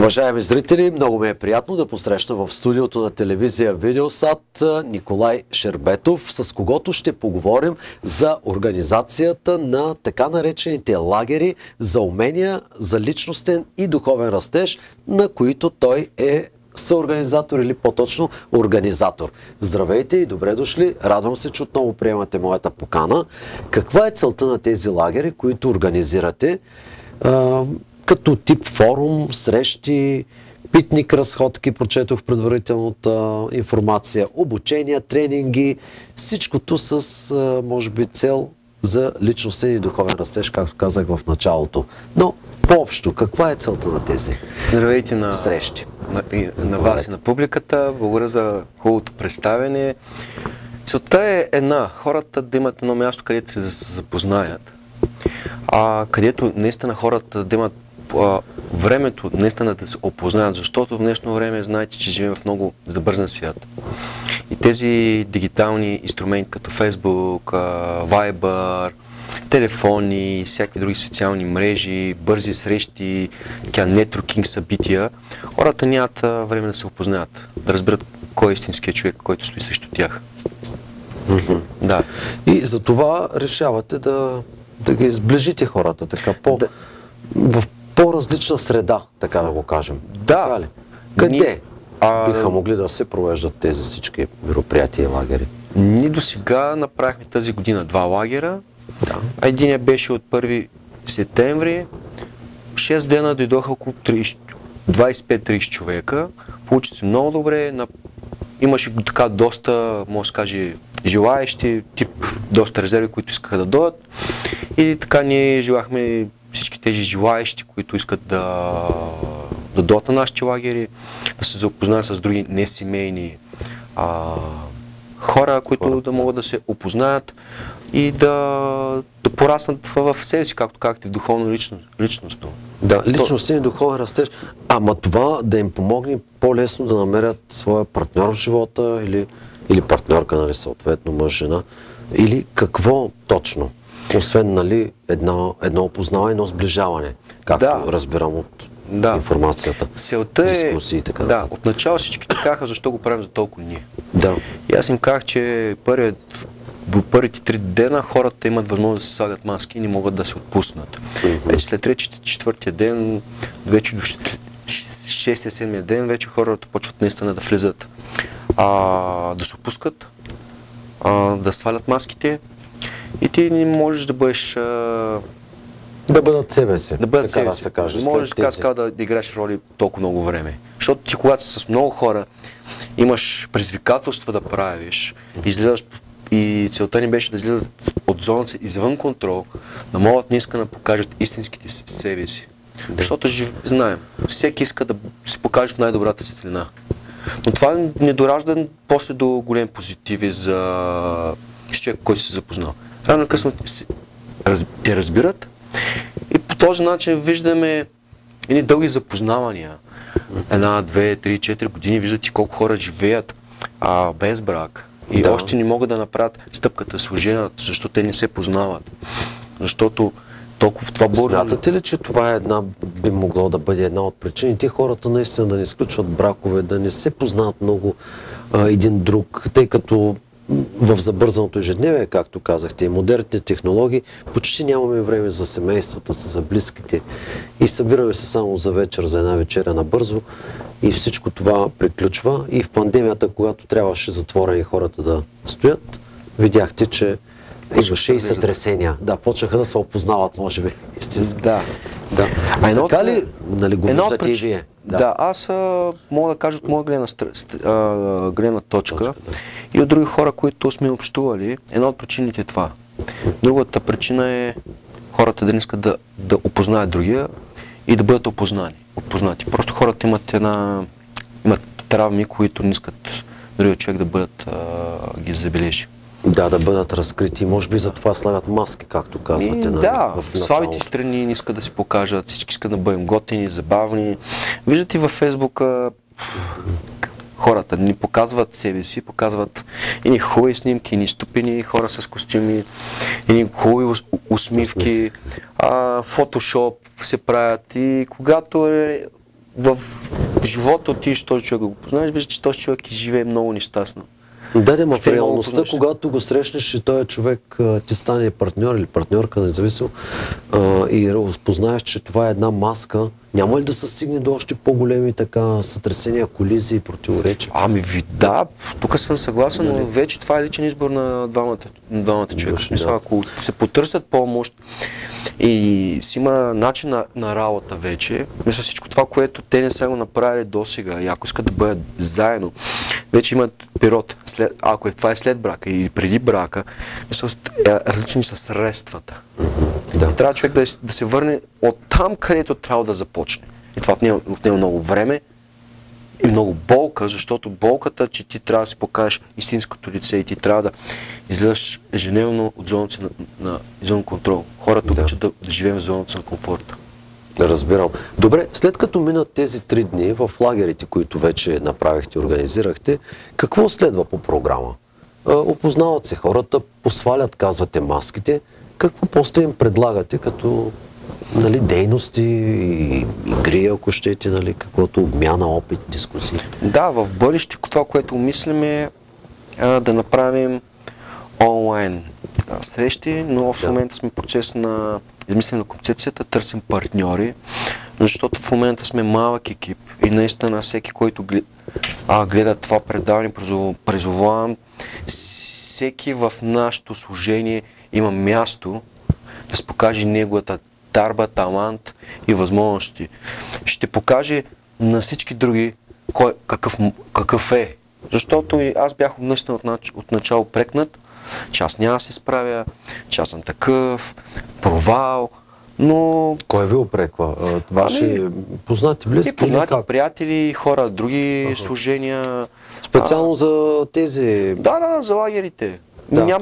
Уважаеми зрители, много ми е приятно да посрещна в студиото на телевизия Видеосат Николай Шербетов, с когото ще поговорим за организацията на така наречените лагери за умения, за личностен и духовен растеж, на които той е съорганизатор или по-точно организатор. Здравейте и добре дошли. Радвам се, че отново приемате моята покана. Каква е целта на тези лагери, които организирате? Като тип форум, срещи, питник, разходки, прочетох предварителната информация, обучения, тренинги, всичкото с, може би, цел за личностен и духовен растеж, както казах в началото. Но по-общо, каква е целта на тези срещи? На вас и на публиката. Благодаря за хубавото представяне. Целта е една. Хората да имат едно място, където да се запознаят. Където наистина хората да имат времето наистина да се опознаят, защото в днешно време знаете, че живеем в много забързан свят. И тези дигитални инструменти като Facebook, Viber, телефони, всякакви други социални мрежи, бързи срещи, нетворкинг събития, хората нямат време да се опознаят, да разберат кой е истинският човек, който стои срещу тях. Да. И за това решавате да ги сближите хората така в по-различна среда, така да го кажем. Да. Къде биха могли да се провеждат тези всички мероприятия и лагери? Ние до сега направихме тази година 2 лагера. Да. Единият беше от 1 септември. 6 дена дойдоха около 25-30 човека. Получи се много добре. Имаше така доста, може да каже, желаещи, доста резерви, които искаха да дойдат. И така ние желахме всички тези желаещи, които искат да дойдат на нашите лагери, да се запознаят с други несемейни хора, които да могат да се опознаят и да пораснат в себе си, както казахте, в духовно личностно. Да, личностен и духовен растеж. Ама това да им помогне по-лесно да намерят своя партньор в живота или партньорка, нали, съответно мъж-жена, или какво точно? Освен, нали, едно опознаване, едно сближаване, както разбирам от информацията. Целта е, дискусии и така. Да, отначало всички казаха защо го правим за толкова ние. Да. И аз им казах, че до първите 3 дена хората имат възможност да се слагат маски и не могат да се отпуснат. Вече след 3-4 ден, вече до 6-7 ден, вече хората почват наистина да влизат, да се отпускат, да свалят маските и ти не можеш да бъдеш... Да бъдат себе си, така да се каже. Можеш така да играеш роли толкова много време. Защото ти, когато си с много хора, имаш предизвикателства да правиш, излизаш и целта ни беше да излизат от зоната си извън контрол, да могат наистина да покажат истинските себе си. Защото знаем, всеки иска да се покаже в най-добрата светлина. Но това не доражда после до големи позитиви за човек, който се запознал. Рано късно те разбират и по този начин виждаме едни дълги запознавания. 1, 2, 3, 4 години виждате колко хора живеят без брак и още не могат да направят стъпката с жената, защото те не се познават. Защото толкова това бързо... Смятате ли, че това би могло да бъде една от причините хората наистина да не сключват бракове, да не се познават много един друг, тъй като в забързаното ежедневие, както казахте, и модерните технологии, почти нямаме време за семействата си, за близките и събираме се само за вечер, за една вечеря набързо и всичко това приключва. И в пандемията, когато трябваше затворени хората да стоят, видяхте, че имаше и сътресения. Да, почнаха да се опознават, може би, истински. Да. Така ли, нали, го виждате и вие? Да, аз мога да кажа от моя гледна точка и от други хора, които сме общували, една от причините е това. Другата причина е хората да не искат да опознаят другия и да бъдат опознати. Просто хората имат травми, които не искат другия човек да ги забележи. Да, да бъдат разкрити. Може би за това слагат маски, както казвате. Да, в слабите страни не искат да се покажат, всички искат да бъдем готини, забавни. Виждате във Фейсбука хората ни показват себе си, показват едни хубави снимки, едни ступени хора с костюми, едни хубави усмивки, фотошоп се правят и когато в живота отидеш този човек да го познаеш, виждаш, че този човек живее много нещастно. Да, в Ще е много реалността, позначен. когато го срещнеш и този човек ти стане партньор или партньорка, независимо, и разпознаеш, че това е една маска, няма ли да се стигне до още по-големи така сътресения, колизии и противоречия? Да, тук съм съгласен, но вече това е личен избор на двамата човека. В смисъл, ако се потърсят помощ и си има начин на работа вече, мисля всичко това, което те не са го направили досега и ако искат да бъдат заедно, вече имат период, ако това е след брака или преди брака, мисля, различни са средствата. Да. Трябва човек да се върне от там, където трябва да започне. И това отнема много време и много болка, защото болката, че ти трябва да си покажеш истинското лице и ти трябва да излизаш ежедневно от зоната си на извън контрол. Хората обичат да живеем в зоната си на комфорта. Разбирам. Добре, след като минат тези 3 дни в лагерите, които вече направихте, организирахте, какво следва по програма? Опознават се хората, посвалят, казвате, маските. Какво после им предлагате като дейности и игри, ако щете, каквото обмяна, опит, дискусии? Да, в бъдеще това, което мислим е да направим онлайн срещи, но в момента сме в процес на измислене на концепцията, търсим партньори, защото в момента сме малък екип и наистина всеки, който гледа това предаване, призовавам всеки в нашето служение има място да се покаже неговата дарба, талант и възможности. Ще покаже на всички други какъв е. Защото и аз бях наистина от начало прекнат, че аз няма да се справя, че аз съм такъв, провал, но... Кой ви опреква? Ваши познати, близки? И познати, приятели, хора, други служения. Специално за тези... Да, за лагерите. Да.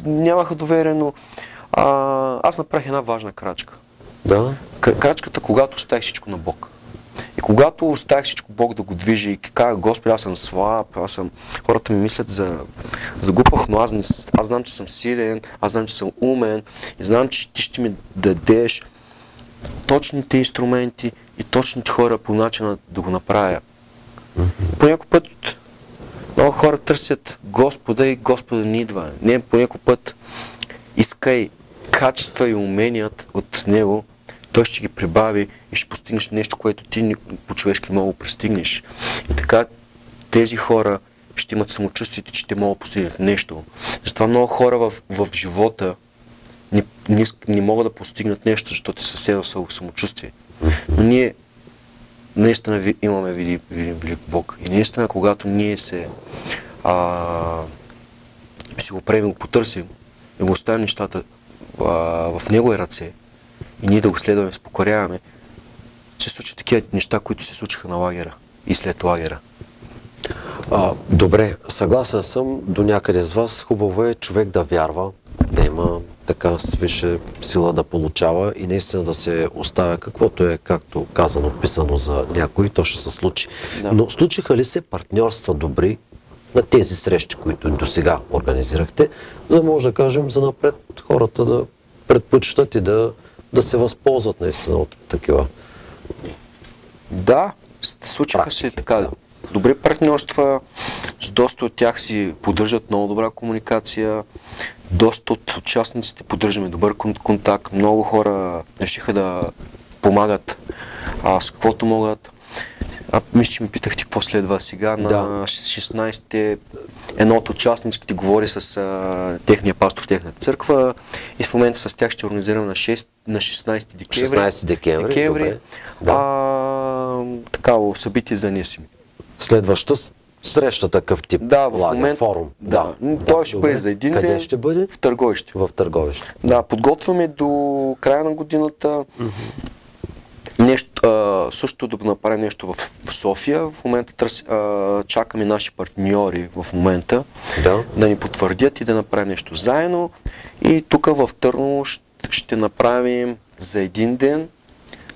Нямаха доверие, но аз направих една важна крачка. Да. Крачката, когато оставих всичко на Бог. И когато оставих всичко Бог да го движи и казах, Господи, аз съм слаб, хората ми мислят за глупав, но аз знам, че съм силен, аз знам, че съм умен и знам, че ти ще ми дадеш точните инструменти и точните хора по начина да го направя. По някой път много хора търсят Господа и Господа не идва. Не, по някой път искай качества и умения от Него, Той ще ги прибави и ще постигнеш нещо, което ти по-човешки мога да пристигнеш. И така тези хора ще имат самочувствието, че те могат да постигнат нещо. Затова много хора в живота не могат да постигнат нещо, защото те са седали в самочувствие. Но ние наистина имаме велик Бог. И наистина, когато ние си го приемем, го потърсим и го оставим нещата в Негови ръце и ние да го следваме, се покоряваме, се случат такива неща, които се случиха на лагера и след лагера. Добре, съгласен съм до някъде с вас. Хубаво е човек да вярва, да има така свише сила да получава и наистина да се оставя каквото е, както казано, писано за някой, то ще се случи. Да. Но случиха ли се партньорства добри на тези срещи, които до сега организирахте, за да може да кажем за напред хората да предпочитат и да се възползват наистина от такива? Да, случиха се така. Добри партньорства, с доста от тях си поддържат много добра комуникация, доста от участниците поддържаме добър контакт, много хора решиха да помагат с каквото могат. Мисля, че ми питахте какво следва сега. На 16-те едно от участниците говори с техния пастор в техната църква и в момента с тях ще организирам на 16 декември. 16 декември. Такава събитие за Несим. Следваща среща такъв тип лагер, форум. Да. Той ще бъде за един ден. Къде ще бъде? В Търговище. В Търговище. Да, подготвяме до края на годината също да направим нещо в София. В момента чакаме наши партньори в момента да ни потвърдят и да направим нещо заедно. И тук в Търново ще направим за един ден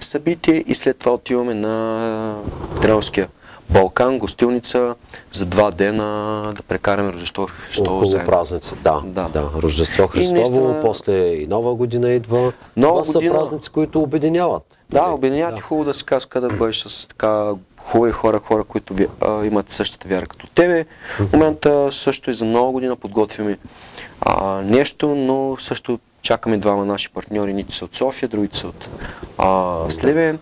събитие и след това отиваме на Тренерския Балкан, гостилница, за 2 дена да прекараме Рождество Христово Около заедно. празници, да. Да. Рождество Христово, наистина- после и Нова година идва. Нова Това година- са празници, които обединяват. Да, обединяват и хубаво да си казка да бъдеш с така хубави хора, които имат същата вяра като тебе. В момента също и за Нова година подготвяме нещо, но също чакаме двама наши партньори, едните са от София, другите са от Сливен,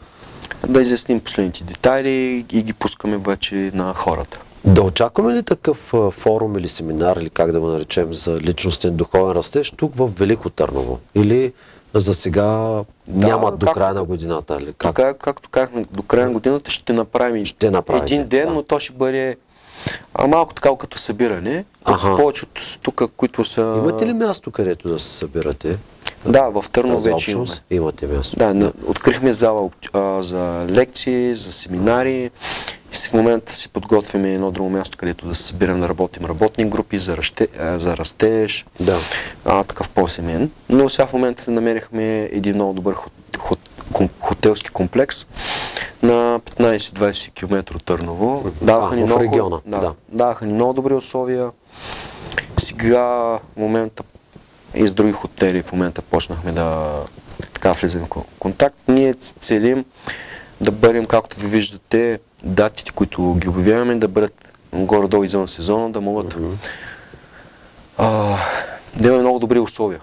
да изясним последните детайли и ги пускаме вече на хората. Да очакваме ли такъв форум или семинар, или как да го наречем, за личностен духовен растеж тук в Велико Търново? Или за сега няма до края на годината? Или как? Както казахме, до края на годината ще направим един ден, но то ще бъде малко така като събиране. Повечето тук, които са... Имате ли място, където да се събирате? Да, в Търново вече имаме. Имате място. Да, открихме зала за лекции, за семинари и в момента си подготвяме едно друго място, където да се събираме да работим работни групи за растеж, такъв по-семейен. Но сега в момента намерихме един много добър хотелски комплекс на 15-20 км от Търново. В региона. Даваха ни много добри условия. Сега в момента и с други хотели в момента почнахме да влизаме в контакт. Ние целим да бъдем, както ви виждате, датите, които ги обявяваме, да бъдат горе-долу извън сезона, да могат да имаме много добри условия.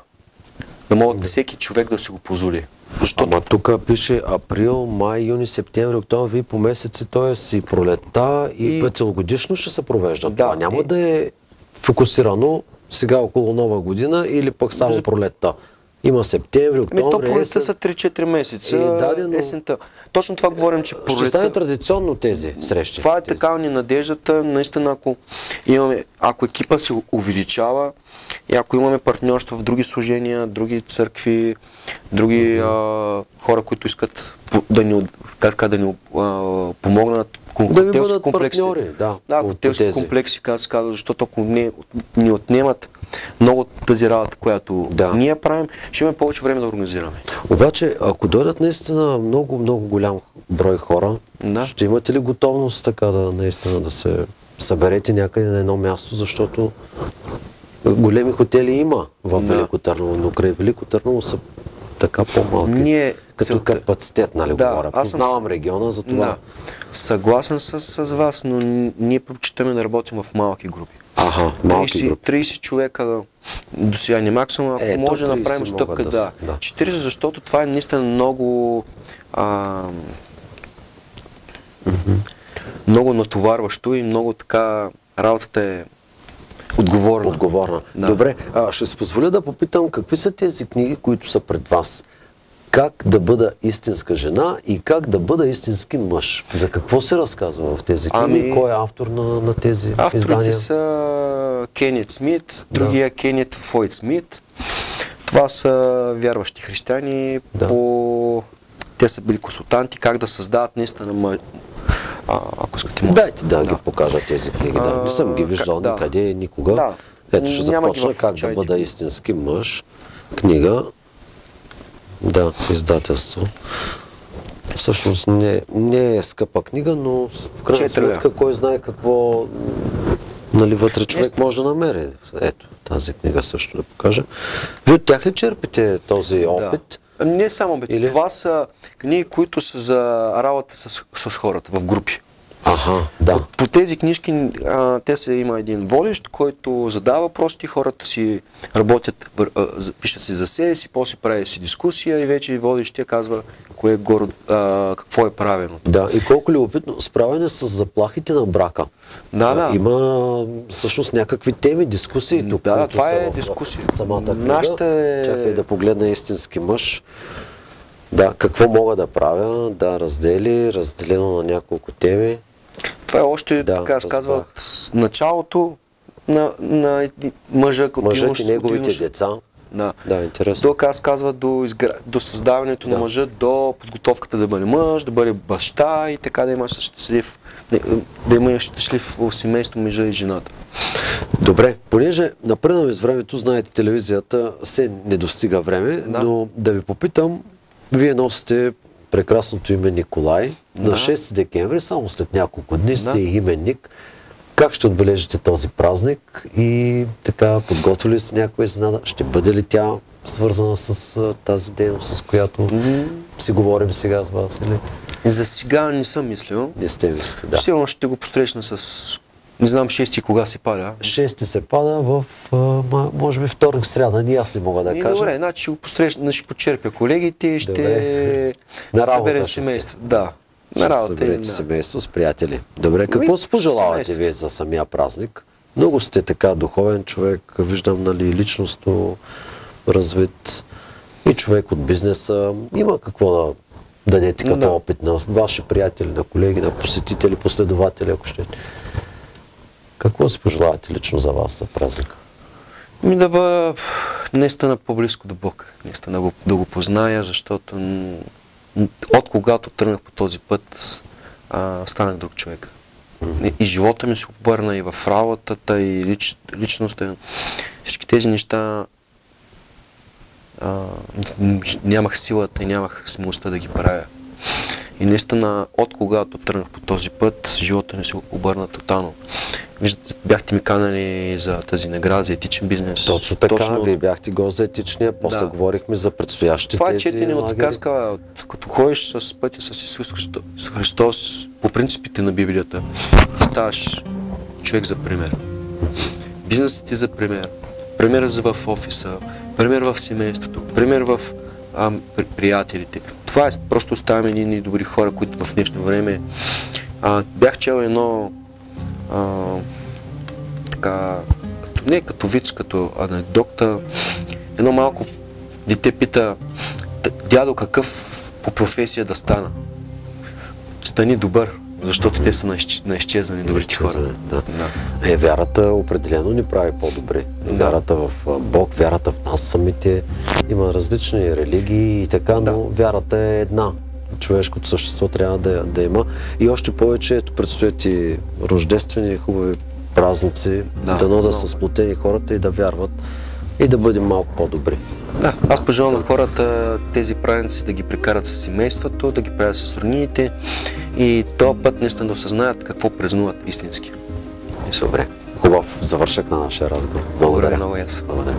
Да могат всеки човек да си го позволи. Ама тук пише април, май, юни, септември, октомври, по месеци, т.е. и пролетта и целогодишно ще се провежда. Това няма да е фокусирано сега около Нова година или пък само пролетта. Има септември, октомври, то пролетта са 3-4 месеца, есента. Точно това говорим, че пролетта... Ще стане традиционно тези срещи. Това е така ни надеждата. Наистина, ако екипа се увеличава и ако имаме партньорство в други служения, други църкви, други хора, които искат да ни помогнат, да ви бъдат партньори. Да, хотелски комплекси, защото ако ни отнемат много от тази работа, която ние правим, ще имаме повече време да организираме. Обаче, ако дойдат наистина много голям брой хора, ще имате ли готовност така наистина да се съберете някъде на едно място, защото големи хотели има в Велико Търново, но край Велико Търново са така по-малки. Като капацитет, нали говоря. Познавам региона, за това. Да. Съгласен с вас, но ние предпочитаме да работим в малки групи. Малки групи. 30 човека до сега не максимум, ако може да направим стъпка, 40, защото това е наистина много много натоварващо и много така работата е отговорна. Добре, ще си позволя да попитам какви са тези книги, които са пред вас. Как да бъда истинска жена и как да бъда истински мъж. За какво се разказва в тези книги? Кой е автор на тези издания? Авторите са Кенет Смит, другия Кенет Фойд Смит. Това са вярващи християни. Те са били консултанти, как да създават наистина ако искате. Дайте да ги покажа тези книги. Не съм ги виждал никъде, никога. Ето ще започна как да бъда истински мъж. Книга. Да, издателство. Всъщност не е скъпа книга, но в крайна сметка кой знае какво вътре човек може да намери. Ето, тази книга също да покажа. Вие от тях ли черпите този опит? Не само, това са книги, които са за работа с хората в групи. По тези книжки има един водещ, който задава въпросите, хората си работят, пишат си за себе си, после прави си дискусия и вече водещия казва какво е правено. Да, и колко любопитно, справяне с заплахите на брака. Има всъщност някакви теми, дискусии тук. Това е дискусия. Самата книга. Чакай да погледна истински мъж. Какво мога да правя? Разделено на няколко теми. Това е още, така се казва, от началото на мъжа, мъжът и неговите деца. Интересно. Тук аз казва до създаването на мъжа, до подготовката да бъде мъж, да бъде баща и така да имаш щастлив, да имаш щастлив в семейство мъжа и жената. Добре, понеже напредваме с времето, знаете, телевизията се не достига време, но да ви попитам, вие носите прекрасното име Николай. На 6 декември, само след няколко дни, сте именник. Как ще отбележите този празник и така подготвили ли сте някоя изненада? Ще бъде ли тя свързана с тази дейност, с която си говорим сега с вас? Или? За сега не съм мислил. Не сте мислили, да. Сигурно ще го посрещна с... Не знам 6 кога се пада. 6 се пада в, може би, вторник, сряда. Ни аз не мога да кажа. Добре, значи ще го посрещна, ще почерпя колегите и ще съберем семейство. Да. На работа. Съберете семейство с приятели. Добре, какво си пожелавате вие за самия празник? Много сте така духовен човек, виждам, нали, личностно развит и човек от бизнеса. Има какво да дадете като опит на ваши приятели, на колеги, на посетители, последователи, ако ще. Какво си пожелавате лично за вас за празника? Да бъда наистина по-близко до Бог. Наистина да го позная, защото от когато тръгнах по този път, станах друг човек. И живота ми се обърна, и в работата, и личността. Всички тези неща нямах силата и нямах смелостта да ги правя. И наистина, от когато тръгнах по този път, живота ми се обърна тотално. Виждате, бяхте ми канали за тази награда за етичен бизнес. Точно така, вие бяхте гост за етичния, после говорихме за предстоящите това тези четене от казка, като ходиш с пътя с Исус Христос по принципите на Библията, ставаш човек за пример. Бизнесът ти за пример. Пример в офиса, пример в семейството, пример в приятелите. Това е, просто оставаме едни добри хора, които в днешно време бях чел едно така, не като виц, като анекдота. Едно малко дете пита: дядо, какъв по професия да стана? Стани добър, защото те са на изчезване добрите хора. Да. Вярата определено ни прави по-добри. Вярата в Бог, вярата в нас самите. Има различни религии и така, но вярата е една. Човешкото същество трябва да има. И още повече, ето, предстоят и рождествени хубави празници, дано да са сплотени хората и да вярват и да бъдем малко по-добри. Да, аз пожелавам на хората тези празници да ги прекарат с семейството, да ги правят с роднините и този път наистина да осъзнаят какво празнуват истински. Добре. Хубав завършък на нашия разговор. Благодаря. Много ясно. Благодаря.